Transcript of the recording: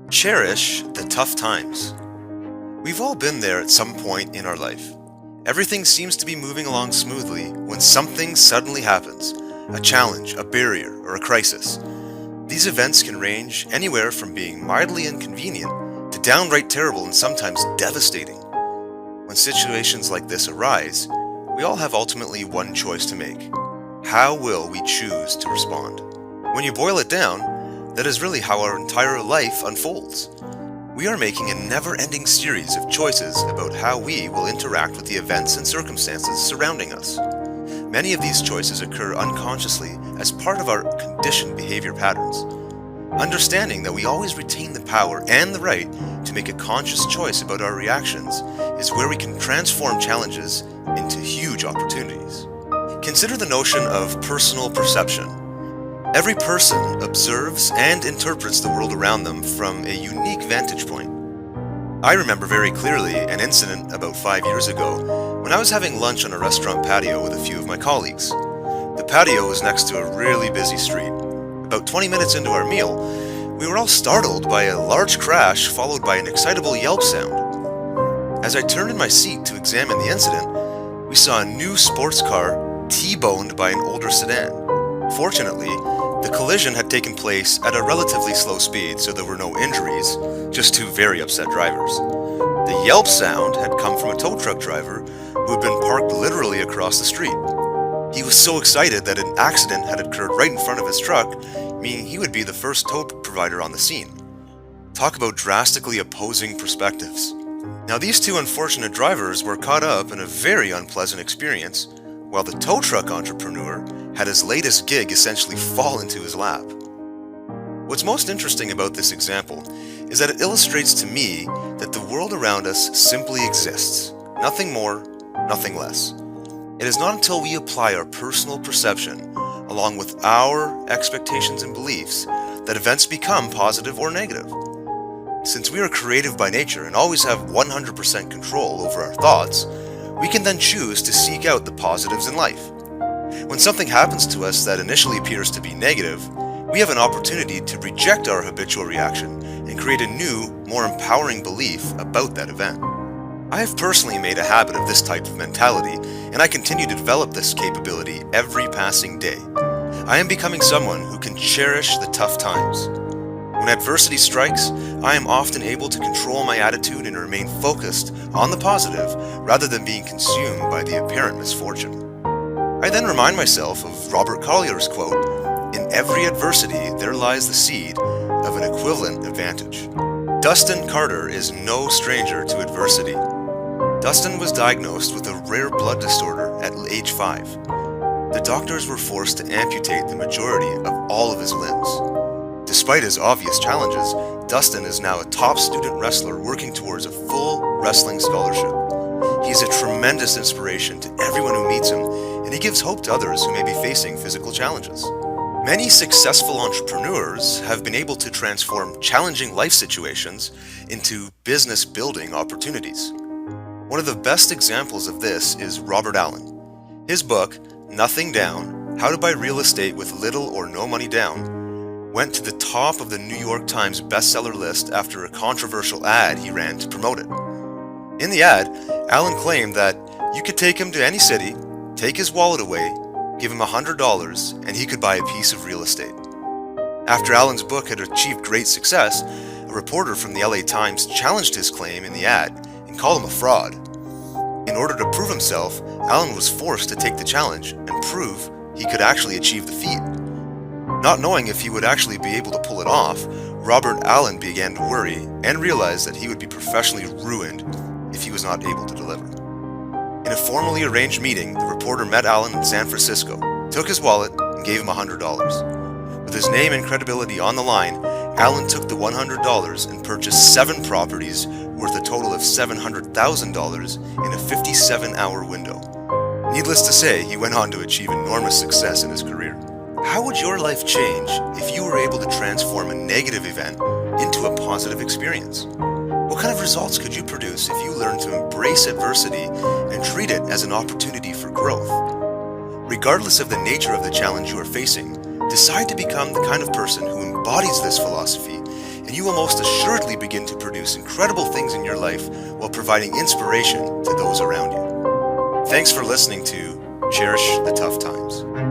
Cherish the tough times. We've all been there at some point in our life. Everything seems to be moving along smoothly when something suddenly happens, a challenge, a barrier, or a crisis. These events can range anywhere from being mildly inconvenient to downright terrible and sometimes devastating. When situations like this arise, we all have ultimately one choice to make. How will we choose to respond? When you boil it down, that is really how our entire life unfolds. We are making a never-ending series of choices about how we will interact with the events and circumstances surrounding us. Many of these choices occur unconsciously as part of our conditioned behavior patterns. Understanding that we always retain the power and the right to make a conscious choice about our reactions is where we can transform challenges into huge opportunities. Consider the notion of personal perception. Every person observes and interprets the world around them from a unique vantage point. I remember very clearly an incident about 5 years ago when I was having lunch on a restaurant patio with a few of my colleagues. The patio was next to a really busy street. About 20 minutes into our meal, we were all startled by a large crash followed by an excitable yelp sound. As I turned in my seat to examine the incident, we saw a new sports car T-boned by an older sedan. Fortunately, the collision had taken place at a relatively slow speed, so there were no injuries, just two very upset drivers. The yelp sound had come from a tow truck driver who had been parked literally across the street. He was so excited that an accident had occurred right in front of his truck, meaning he would be the first tow provider on the scene. Talk about drastically opposing perspectives. Now, these two unfortunate drivers were caught up in a very unpleasant experience, while the tow truck entrepreneur had his latest gig essentially fall into his lap. What's most interesting about this example is that it illustrates to me that the world around us simply exists, nothing more, nothing less. It is not until we apply our personal perception, along with our expectations and beliefs, that events become positive or negative. Since we are creative by nature and always have 100% control over our thoughts, we can then choose to seek out the positives in life. When something happens to us that initially appears to be negative, we have an opportunity to reject our habitual reaction and create a new, more empowering belief about that event. I have personally made a habit of this type of mentality, and I continue to develop this capability every passing day. I am becoming someone who can cherish the tough times. When adversity strikes, I am often able to control my attitude and remain focused on the positive rather than being consumed by the apparent misfortune. I then remind myself of Robert Collier's quote, "In every adversity there lies the seed of an equivalent advantage." Dustin Carter is no stranger to adversity. Dustin was diagnosed with a rare blood disorder at age 5. The doctors were forced to amputate the majority of all of his limbs. Despite his obvious challenges, Dustin is now a top student wrestler working towards a full wrestling scholarship. He's a tremendous inspiration to everyone who meets him, and he gives hope to others who may be facing physical challenges. Many successful entrepreneurs have been able to transform challenging life situations into business-building opportunities. One of the best examples of this is Robert Allen. His book, Nothing Down: How to Buy Real Estate with Little or No Money Down, went to the top of the New York Times bestseller list after a controversial ad he ran to promote it. In the ad, Allen claimed that you could take him to any city, take his wallet away, give him $100, and he could buy a piece of real estate. After Allen's book had achieved great success, a reporter from the LA Times challenged his claim in the ad and called him a fraud. In order to prove himself, Allen was forced to take the challenge and prove he could actually achieve the feat. Not knowing if he would actually be able to pull it off, Robert Allen began to worry and realized that he would be professionally ruined if he was not able to deliver. In a formally arranged meeting, the reporter met Allen in San Francisco, took his wallet, and gave him $100. With his name and credibility on the line, Allen took the $100 and purchased 7 properties worth a total of $700,000 in a 57-hour window. Needless to say, he went on to achieve enormous success in his career. How would your life change if you were able to transform a negative event into a positive experience? What kind of results could you produce if you learned to embrace adversity and treat it as an opportunity for growth? Regardless of the nature of the challenge you are facing, decide to become the kind of person who embodies this philosophy and you will most assuredly begin to produce incredible things in your life while providing inspiration to those around you. Thanks for listening to Cherish the Tough Times.